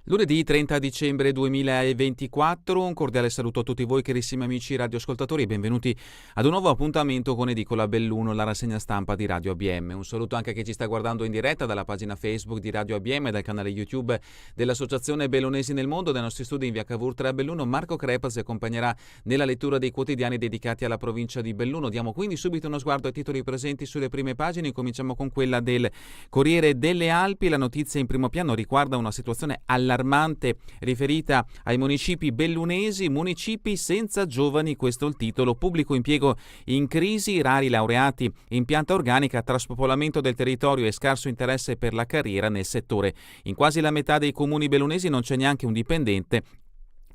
Lunedì 30 dicembre 2024, un cordiale saluto a tutti voi carissimi amici radioascoltatori e benvenuti ad un nuovo appuntamento con Edicola Belluno, la rassegna stampa di Radio ABM. Un saluto anche a chi ci sta guardando in diretta dalla pagina Facebook di Radio ABM e dal canale YouTube dell'Associazione Bellunesi nel Mondo. Dai nostri studi in via Cavour 3 a Belluno, Marco Crepa si accompagnerà nella lettura dei quotidiani dedicati alla provincia di Belluno. Diamo quindi subito uno sguardo ai titoli presenti sulle prime pagine. Cominciamo con quella del Corriere delle Alpi. La notizia in primo piano riguarda una situazione allarmante riferita ai municipi bellunesi, municipi senza giovani, questo è il titolo. Pubblico impiego in crisi, rari laureati in pianta organica, traspopolamento del territorio e scarso interesse per la carriera nel settore. In quasi la metà dei comuni bellunesi non c'è neanche un dipendente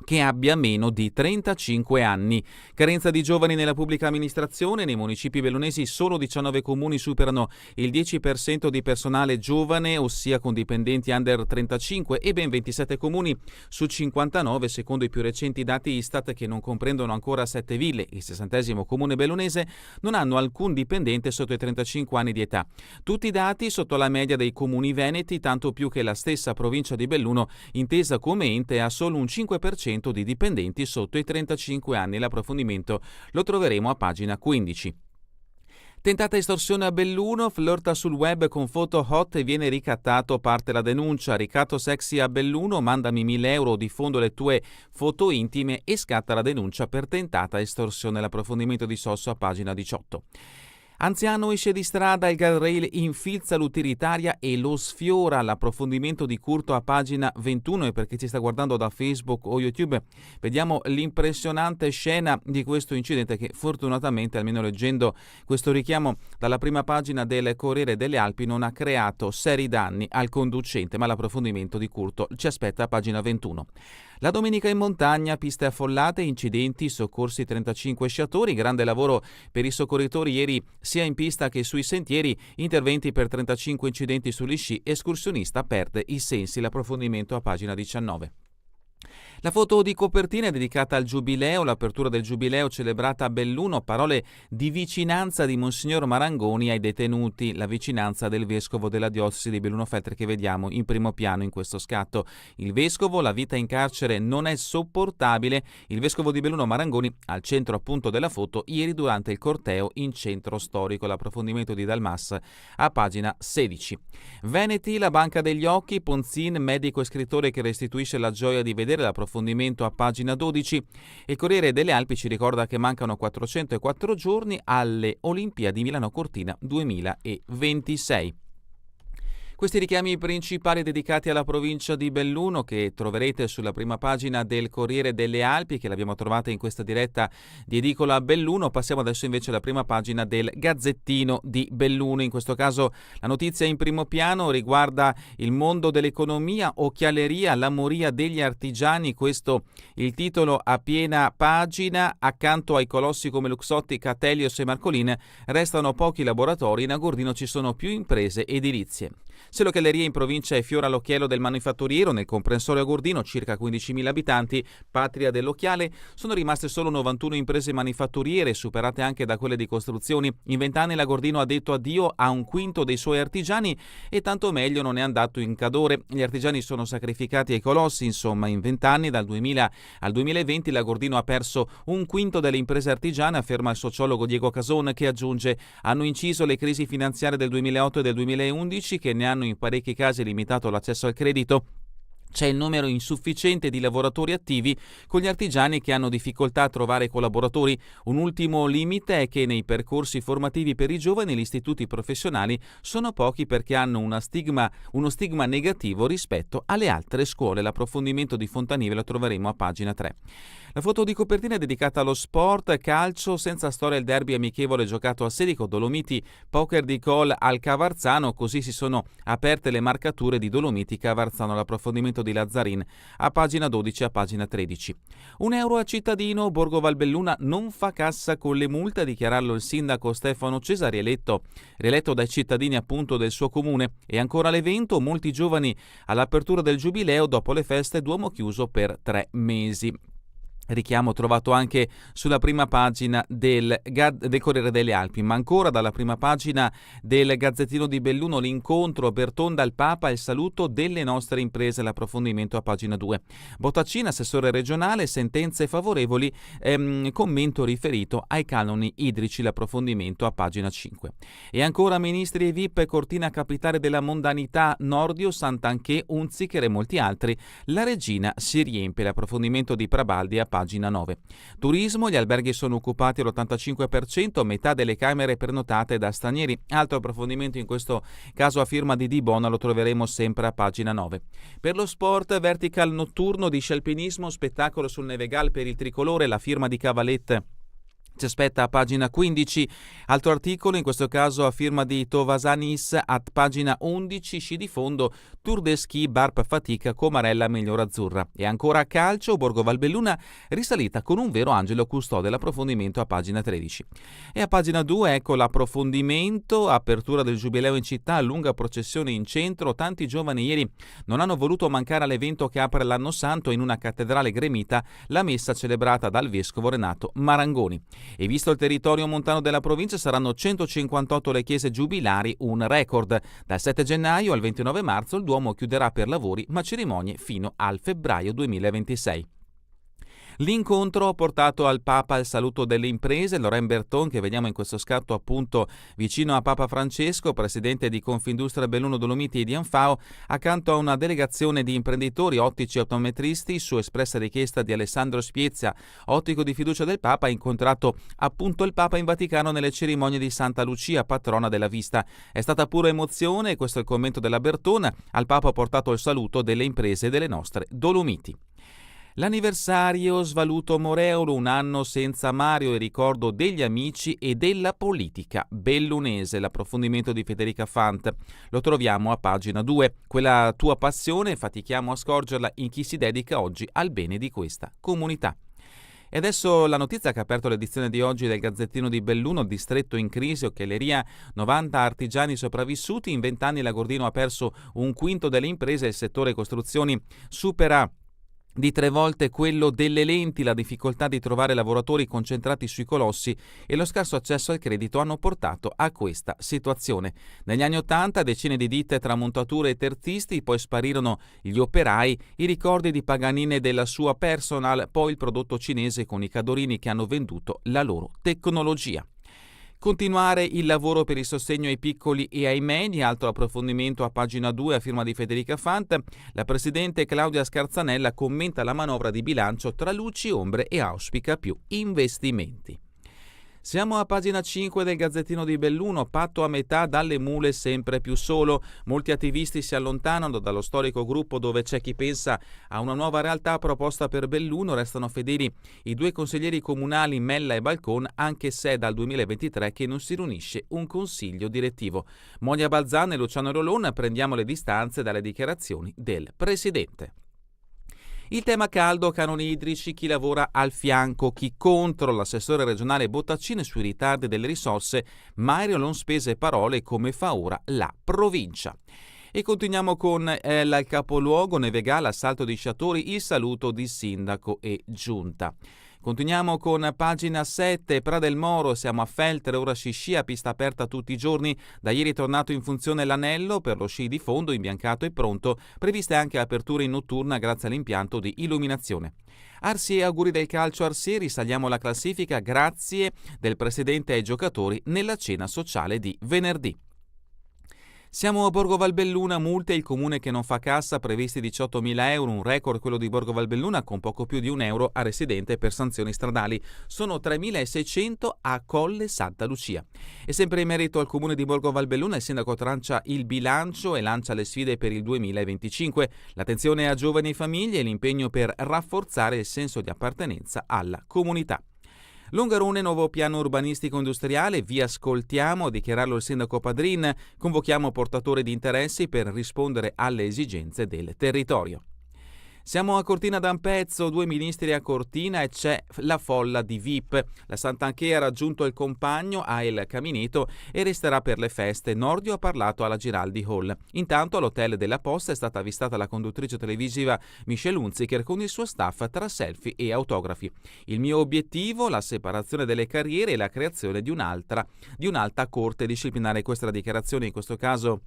che abbia meno di 35 anni. Carenza di giovani nella pubblica amministrazione. Nei municipi bellunesi solo 19 comuni superano il 10% di personale giovane, ossia con dipendenti under 35, e ben 27 comuni su 59, secondo i più recenti dati Istat, che non comprendono ancora 7 ville, il 60° comune bellunese, non hanno alcun dipendente sotto i 35 anni di età. Tutti i dati sotto la media dei comuni veneti, tanto più che la stessa provincia di Belluno, intesa come ente, ha solo un 5% di dipendenti sotto i 35 anni. L'approfondimento lo troveremo a pagina 15. Tentata estorsione a Belluno, flirta sul web con foto hot e viene ricattato, parte la denuncia. Ricatto sexy a Belluno, mandami 1.000 euro, diffondo le tue foto intime, e scatta la denuncia per tentata estorsione. L'approfondimento di Sosso a pagina 18. Anziano esce di strada, il guardrail infilza l'utilitaria e lo sfiora. L'approfondimento di Curto a pagina 21, e per chi ci sta guardando da Facebook o YouTube vediamo l'impressionante scena di questo incidente che fortunatamente, almeno leggendo questo richiamo dalla prima pagina del Corriere delle Alpi, non ha creato seri danni al conducente, ma l'approfondimento di Curto ci aspetta a pagina 21. La domenica in montagna, piste affollate, incidenti, soccorsi 35 sciatori, grande lavoro per i soccorritori ieri sia in pista che sui sentieri, interventi per 35 incidenti sugli sci, escursionista perde i sensi. L'approfondimento a pagina 19. La foto di copertina è dedicata al Giubileo, l'apertura del Giubileo celebrata a Belluno, parole di vicinanza di Monsignor Marangoni ai detenuti, la vicinanza del vescovo della diocesi di Belluno-Feltre che vediamo in primo piano in questo scatto. Il vescovo, la vita in carcere non è sopportabile, il vescovo di Belluno Marangoni al centro appunto della foto ieri durante il corteo in centro storico. L'approfondimento di Dalmas a pagina 16. Veneti, la banca degli occhi, Ponzin, medico e scrittore che restituisce la gioia di vedere. L'approfondimento a pagina 12. Il Corriere delle Alpi ci ricorda che mancano 404 giorni alle Olimpiadi Milano Cortina 2026. Questi richiami principali dedicati alla provincia di Belluno che troverete sulla prima pagina del Corriere delle Alpi, che l'abbiamo trovata in questa diretta di Edicola Belluno. Passiamo adesso invece alla prima pagina del Gazzettino di Belluno. In questo caso la notizia in primo piano riguarda il mondo dell'economia, occhialeria, la moria degli artigiani. Questo il titolo a piena pagina. Accanto ai colossi come Luxotti, Catelios e Marcolin restano pochi laboratori, in Agordino ci sono più imprese edilizie. Se l'occhialeria in provincia è fiore all'occhiello del manifatturiero, nel comprensorio Agordino, circa 15.000 abitanti, patria dell'occhiale, sono rimaste solo 91 imprese manifatturiere, superate anche da quelle di costruzioni. In 20 anni l'Agordino ha detto addio a un quinto dei suoi artigiani e tanto meglio non è andato in Cadore. Gli artigiani sono sacrificati ai colossi, insomma in 20 anni, dal 2000 al 2020, l'Agordino ha perso un quinto delle imprese artigiane, afferma il sociologo Diego Cason, che aggiunge: hanno inciso le crisi finanziarie del 2008 e del 2011 che ne hanno in parecchi casi limitato l'accesso al credito. C'è il numero insufficiente di lavoratori attivi, con gli artigiani che hanno difficoltà a trovare collaboratori. Un ultimo limite è che nei percorsi formativi per i giovani gli istituti professionali sono pochi perché hanno uno stigma negativo rispetto alle altre scuole. L'approfondimento di Fontanive lo troveremo a pagina 3. La foto di copertina è dedicata allo sport, calcio, senza storia il derby amichevole giocato a Sedico, Dolomiti, poker di Col al Cavarzano, così si sono aperte le marcature di Dolomiti Cavarzano. L'approfondimento di Lazzarin a pagina 12 e a pagina 13. €1 a cittadino, Borgo Valbelluna non fa cassa con le multe, a dichiararlo il sindaco Stefano Cesari, rieletto dai cittadini appunto del suo comune. E ancora l'evento, molti giovani all'apertura del Giubileo, dopo le feste Duomo chiuso per 3 mesi. Richiamo trovato anche sulla prima pagina del Corriere delle Alpi, ma ancora dalla prima pagina del Gazzettino di Belluno l'incontro Bertonda al Papa e il saluto delle nostre imprese, l'approfondimento a pagina 2. Bottaccina, assessore regionale, sentenze favorevoli, commento riferito ai canoni idrici, l'approfondimento a pagina 5. E ancora ministri e VIP, Cortina capitale della mondanità, Nordio, Sant'Anché, Unziker e molti altri, la regina si riempie, l'approfondimento di Prabaldi a pagina 9. Turismo, gli alberghi sono occupati all'85%, metà delle camere prenotate da stranieri. Altro approfondimento in questo caso a firma di Di Bona lo troveremo sempre a pagina 9. Per lo sport, vertical notturno di scialpinismo, spettacolo sul Nevegal per il tricolore, la firma di Cavalette ci aspetta a pagina 15, altro articolo, in questo caso a firma di Tovasanis, a pagina 11, sci di fondo, Tour de Ski, Barp fatica, Comarella miglior azzurra. E ancora a calcio, Borgo Valbelluna risalita con un vero angelo custode, l'approfondimento a pagina 13. E a pagina 2 ecco l'approfondimento, apertura del Giubileo in città, lunga processione in centro, tanti giovani ieri non hanno voluto mancare all'evento che apre l'anno santo in una cattedrale gremita, la messa celebrata dal vescovo Renato Marangoni. E visto il territorio montano della provincia, saranno 158 le chiese giubilari, un record. Dal 7 gennaio al 29 marzo il Duomo chiuderà per lavori, ma cerimonie fino al febbraio 2026. L'incontro ha portato al Papa il saluto delle imprese, Laurent Berton, che vediamo in questo scatto appunto vicino a Papa Francesco, presidente di Confindustria Belluno Dolomiti e di Anfao, accanto a una delegazione di imprenditori, ottici e optometristi, su espressa richiesta di Alessandro Spiezia, ottico di fiducia del Papa, ha incontrato appunto il Papa in Vaticano nelle cerimonie di Santa Lucia, patrona della vista. È stata pura emozione, questo è il commento della Berton, al Papa ha portato il saluto delle imprese delle nostre Dolomiti. L'anniversario Svaluto Moreolo, un anno senza Mario, il ricordo degli amici e della politica bellunese, l'approfondimento di Federica Fant. Lo troviamo a pagina 2. Quella tua passione, fatichiamo a scorgerla in chi si dedica oggi al bene di questa comunità. E adesso la notizia che ha aperto l'edizione di oggi del Gazzettino di Belluno, distretto in crisi, Occhielleria, 90 artigiani sopravvissuti, in 20 anni l'Agordino ha perso un quinto delle imprese, il settore costruzioni supera di 3 volte quello delle lenti, la difficoltà di trovare lavoratori concentrati sui colossi e lo scarso accesso al credito hanno portato a questa situazione. Negli anni '80 decine di ditte tra montature e terzisti, poi sparirono gli operai, i ricordi di Paganini e della sua Personal, poi il prodotto cinese con i cadorini che hanno venduto la loro tecnologia. Continuare il lavoro per il sostegno ai piccoli e ai medi, altro approfondimento a pagina 2 a firma di Federica Fant. La presidente Claudia Scarzanella commenta la manovra di bilancio tra luci e ombre e auspica più investimenti. Siamo a pagina 5 del Gazzettino di Belluno, patto a metà dalle mule sempre più solo. Molti attivisti si allontanano dallo storico gruppo dove c'è chi pensa a una nuova realtà proposta per Belluno. Restano fedeli i 2 consiglieri comunali Mella e Balcon, anche se è dal 2023 che non si riunisce un consiglio direttivo. Monia Balzan e Luciano Rolon, prendiamo le distanze dalle dichiarazioni del presidente. Il tema caldo, canoni idrici, chi lavora al fianco, chi contro, l'assessore regionale Bottaccine sui ritardi delle risorse, Mario non spese parole come fa ora la provincia. E continuiamo con il capoluogo, Nevegal, assalto di sciatori, il saluto di sindaco e giunta. Continuiamo con pagina 7, Pra del Moro, siamo a Feltre, ora sci a pista aperta tutti i giorni, da ieri è tornato in funzione l'anello per lo sci di fondo, imbiancato e pronto, previste anche aperture in notturna grazie all'impianto di illuminazione. Arsi e auguri del calcio Arsi, risaliamo la classifica grazie del presidente ai giocatori nella cena sociale di venerdì. Siamo a Borgo Valbelluna, multe, il comune che non fa cassa, previsti 18.000 euro, un record quello di Borgo Valbelluna con poco più di €1 a residente per sanzioni stradali. Sono 3.600 a Colle Santa Lucia. E sempre in merito al comune di Borgo Valbelluna, il sindaco trancia il bilancio e lancia le sfide per il 2025. L'attenzione a giovani e famiglie e l'impegno per rafforzare il senso di appartenenza alla comunità. Longarone, nuovo piano urbanistico industriale, vi ascoltiamo, a dichiararlo il sindaco Padrin, convochiamo portatori di interessi per rispondere alle esigenze del territorio. Siamo a Cortina d'Ampezzo, 2 ministri a Cortina e c'è la folla di VIP. La Santanchè ha raggiunto il compagno a El Caminito e resterà per le feste. Nordio ha parlato alla Giraldi Hall. Intanto all'hotel della Posta è stata avvistata la conduttrice televisiva Michelle Hunziker con il suo staff tra selfie e autografi. Il mio obiettivo, la separazione delle carriere e la creazione di un'alta corte disciplinare. Questa è la dichiarazione in questo caso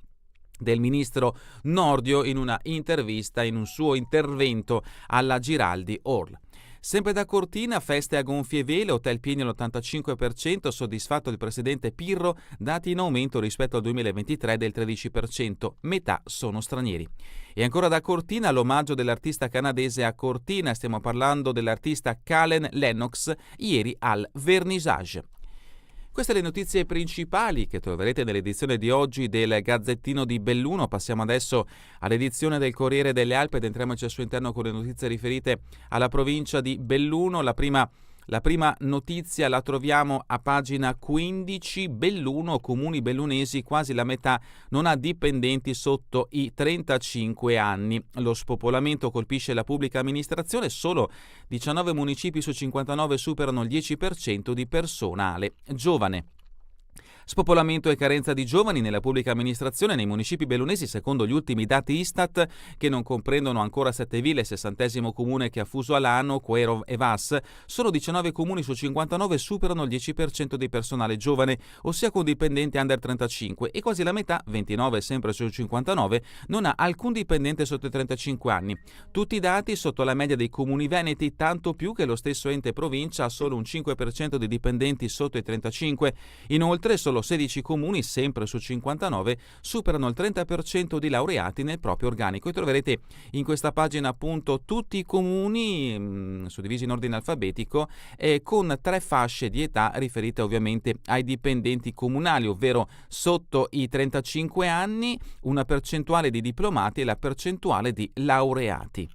del ministro Nordio in una intervista, in un suo intervento alla Giraldi Hall. Sempre da Cortina, feste a gonfie vele, hotel pieni all'85%, soddisfatto il presidente Pirro, dati in aumento rispetto al 2023 del 13%, metà sono stranieri. E ancora da Cortina, l'omaggio dell'artista canadese a Cortina, stiamo parlando dell'artista Kalen Lennox, ieri al Vernissage. Queste le notizie principali che troverete nell'edizione di oggi del Gazzettino di Belluno. Passiamo adesso all'edizione del Corriere delle Alpi ed entriamoci al suo interno con le notizie riferite alla provincia di Belluno. La prima notizia la troviamo a pagina 15. Belluno, comuni bellunesi, quasi la metà non ha dipendenti sotto i 35 anni. Lo spopolamento colpisce la pubblica amministrazione, solo 19 municipi su 59 superano il 10% di personale giovane. Spopolamento e carenza di giovani nella pubblica amministrazione nei municipi bellunesi, secondo gli ultimi dati Istat, che non comprendono ancora Setteville, il 60° comune che ha fuso a Lano, Quero e Vas. Solo 19 comuni su 59 superano il 10% di personale giovane, ossia con dipendenti under 35, e quasi la metà, 29 sempre su 59, non ha alcun dipendente sotto i 35 anni. Tutti i dati sotto la media dei comuni veneti, tanto più che lo stesso ente provincia ha solo un 5% di dipendenti sotto i 35. Inoltre, solo 16 comuni, sempre su 59, superano il 30% di laureati nel proprio organico. E troverete in questa pagina appunto tutti i comuni suddivisi in ordine alfabetico con 3 fasce di età riferite ovviamente ai dipendenti comunali, ovvero sotto i 35 anni, una percentuale di diplomati e la percentuale di laureati.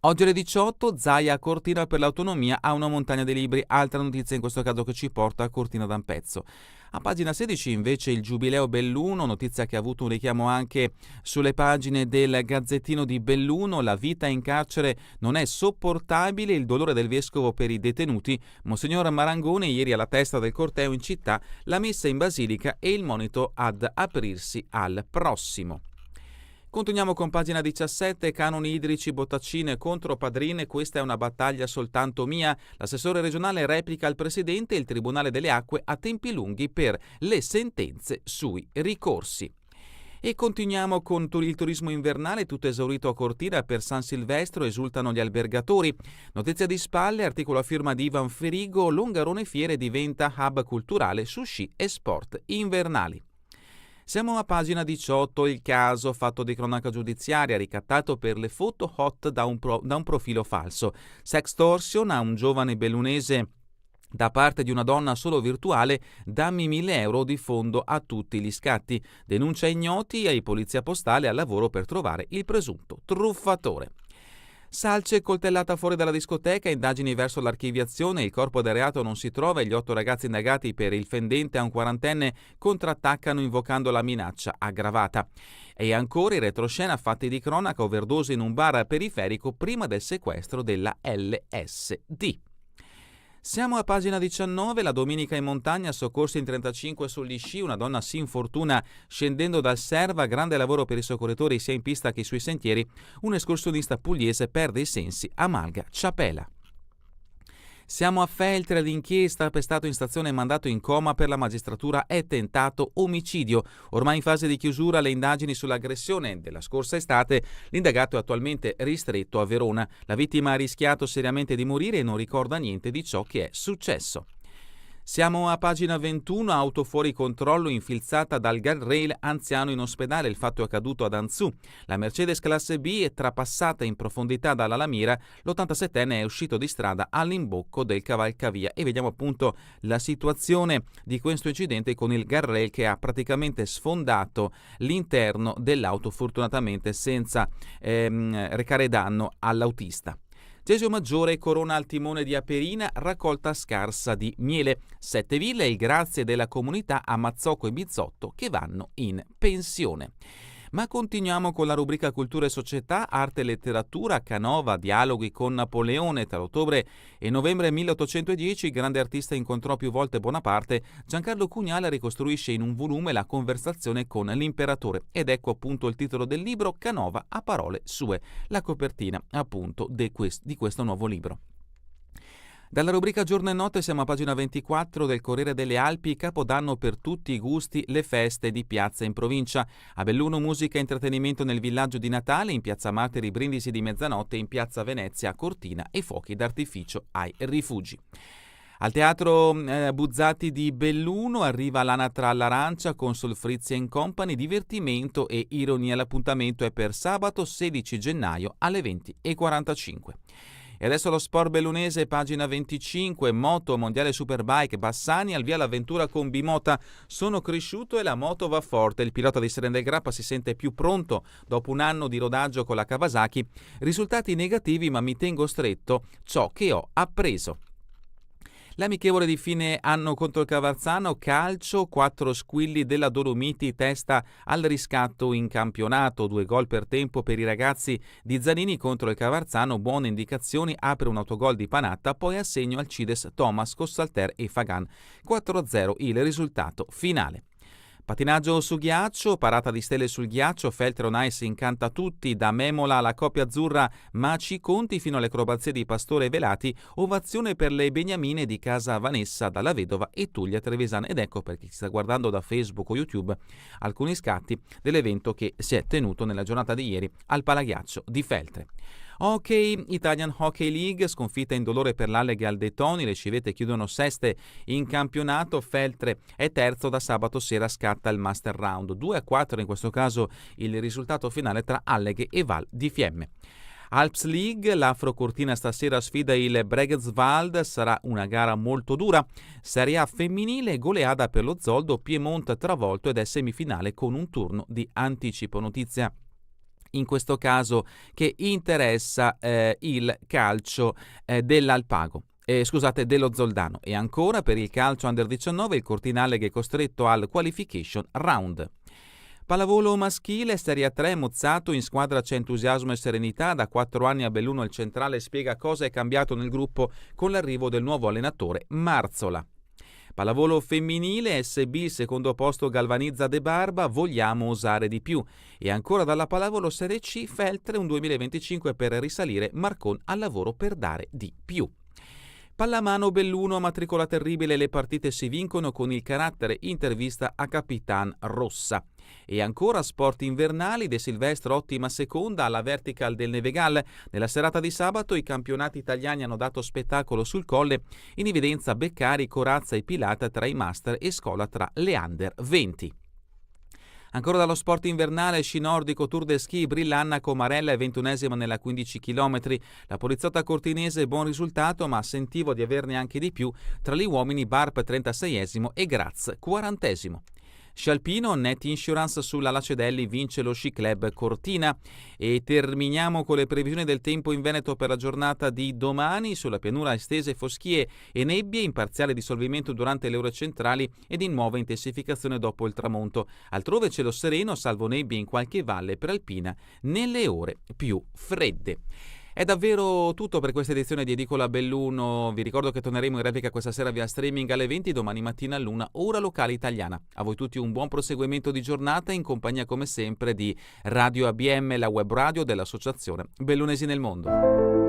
Oggi alle 18, Zaia a Cortina per l'autonomia a una montagna dei libri, altra notizia in questo caso che ci porta a Cortina d'Ampezzo. A pagina 16 invece il Giubileo Belluno, notizia che ha avuto un richiamo anche sulle pagine del Gazzettino di Belluno. La vita in carcere non è sopportabile, il dolore del vescovo per i detenuti. Monsignor Marangoni ieri alla testa del corteo in città, la messa in basilica e il monito ad aprirsi al prossimo. Continuiamo con pagina 17, canoni idrici, Bottaccine contro Padrine, questa è una battaglia soltanto mia. L'assessore regionale replica al presidente, il Tribunale delle Acque ha tempi lunghi per le sentenze sui ricorsi. E continuiamo con il turismo invernale, tutto esaurito a Cortina per San Silvestro, esultano gli albergatori. Notizia di spalle, articolo a firma di Ivan Ferigo, Longarone Fiere diventa hub culturale su sci e sport invernali. Siamo a pagina 18, il caso fatto di cronaca giudiziaria, ricattato per le foto hot da un profilo falso. Sextortion a un giovane bellunese da parte di una donna solo virtuale, dammi 1.000 euro di fondo a tutti gli scatti. Denuncia ignoti ai polizia postale al lavoro per trovare il presunto truffatore. Salce coltellata fuori dalla discoteca, indagini verso l'archiviazione, il corpo del reato non si trova e gli 8 ragazzi indagati per il fendente a un quarantenne contrattaccano invocando la minaccia aggravata. E ancora in retroscena fatti di cronaca, overdose in un bar periferico prima del sequestro della LSD. Siamo a pagina 19, la domenica in montagna, soccorsi in 35 sugli sci, una donna si infortuna scendendo dal Serva, grande lavoro per i soccorritori sia in pista che sui sentieri, un escursionista pugliese perde i sensi a Malga Ciapela. Siamo a Feltre, l'inchiesta, pestato in stazione e mandato in coma per la magistratura è tentato omicidio. Ormai in fase di chiusura le indagini sull'aggressione della scorsa estate, l'indagato è attualmente ristretto a Verona. La vittima ha rischiato seriamente di morire e non ricorda niente di ciò che è successo. Siamo a pagina 21, auto fuori controllo infilzata dal guardrail, anziano in ospedale, il fatto è accaduto ad Anzù. La Mercedes classe B è trapassata in profondità dalla lamiera, l'87enne è uscito di strada all'imbocco del cavalcavia e vediamo appunto la situazione di questo incidente con il guardrail che ha praticamente sfondato l'interno dell'auto, fortunatamente senza recare danno all'autista. Gesio Maggiore corona al timone di Aperina, raccolta scarsa di miele. Setteville e il grazie della comunità a Mazzocco e Bizzotto che vanno in pensione. Ma continuiamo con la rubrica Cultura e Società, Arte e Letteratura, Canova, dialoghi con Napoleone. Tra ottobre e novembre 1810 il grande artista incontrò più volte Bonaparte. Giancarlo Cugnale ricostruisce in un volume la conversazione con l'imperatore. Ed ecco appunto il titolo del libro, Canova a parole sue, la copertina appunto di questo nuovo libro. Dalla rubrica Giorno e Notte siamo a pagina 24 del Corriere delle Alpi, Capodanno per tutti i gusti, le feste di piazza in provincia. A Belluno musica e intrattenimento nel villaggio di Natale, in piazza Materi brindisi di mezzanotte, in piazza Venezia Cortina e fuochi d'artificio ai rifugi. Al teatro Buzzati di Belluno arriva l'Anatra all'Arancia con Solfrizia & Company, divertimento e ironia. L'appuntamento è per sabato 16 gennaio alle 20:45. E adesso lo sport bellunese, pagina 25, moto, mondiale superbike, Bassani al via l'avventura con Bimota. Sono cresciuto e la moto va forte. Il pilota di Serena del Grappa si sente più pronto dopo un anno di rodaggio con la Kawasaki. Risultati negativi, ma mi tengo stretto ciò che ho appreso. L'amichevole di fine anno contro il Cavarzano, calcio, 4 squilli della Dolomiti, testa al riscatto in campionato, 2 gol per tempo per i ragazzi di Zanini contro il Cavarzano, buone indicazioni, apre un autogol di Panatta, poi assegno al Cides Thomas, Cossalter e Fagan, 4-0 il risultato finale. Patinaggio su ghiaccio, parata di stelle sul ghiaccio, Feltre on Ice incanta tutti, da Memola alla coppia azzurra Maci Conti fino alle acrobazie di Pastore e Velati, ovazione per le beniamine di casa Vanessa dalla vedova e Tullia Trevisan. Ed ecco, per chi sta guardando da Facebook o YouTube, alcuni scatti dell'evento che si è tenuto nella giornata di ieri al Palaghiaccio di Feltre. Hockey, Italian Hockey League, sconfitta indolore per l'Alleghe al De Toni, le civette chiudono seste in campionato, Feltre è terzo, da sabato sera scatta il Master Round, 2-4 in questo caso il risultato finale tra Alleghe e Val di Fiemme. Alps League, l'Afro Cortina stasera sfida il Bregetswald, sarà una gara molto dura. Serie A femminile, goleada per lo Zoldo, Piemonte travolto ed è semifinale con un turno di anticipo. Notizia in questo caso che interessa il calcio dell'Alpago. Dello Zoldano. E ancora per il calcio Under 19 il Cortina Alleghe è costretto al qualification round. Pallavolo maschile, Serie 3, Mozzato, in squadra c'è entusiasmo e serenità, da 4 anni a Belluno il centrale spiega cosa è cambiato nel gruppo con l'arrivo del nuovo allenatore Marzola. Pallavolo femminile, SB, secondo posto galvanizza De Barba, vogliamo osare di più. E ancora dalla pallavolo Serie C, Feltre, un 2025 per risalire, Marcon al lavoro per dare di più. Pallamano Belluno, matricola terribile, le partite si vincono con il carattere, intervista a Capitan Rossa. E ancora sport invernali, De Silvestro ottima seconda alla Vertical del Nevegal. Nella serata di sabato i campionati italiani hanno dato spettacolo sul colle, in evidenza Beccari, Corazza e Pilata tra i master e Scola tra le under 20. Ancora dallo sport invernale, sci nordico, Tour de Ski, Brillanna, Comarella è 21esima nella 15 km. La poliziotta cortinese buon risultato, ma sentivo di averne anche di più. Tra gli uomini Barp 36esimo e Graz 40esimo. Sci alpino, Net Insurance sulla Lacedelli vince lo Sci Club Cortina. E terminiamo con le previsioni del tempo in Veneto per la giornata di domani. Sulla pianura estese foschie e nebbie, in parziale dissolvimento durante le ore centrali ed in nuova intensificazione dopo il tramonto. Altrove cielo sereno, salvo nebbie in qualche valle prealpina nelle ore più fredde. È davvero tutto per questa edizione di Edicola Belluno. Vi ricordo che torneremo in replica questa sera via streaming alle 20, domani mattina all'1, ora locale italiana. A voi tutti un buon proseguimento di giornata in compagnia come sempre di Radio ABM, la web radio dell'Associazione Bellunesi nel Mondo.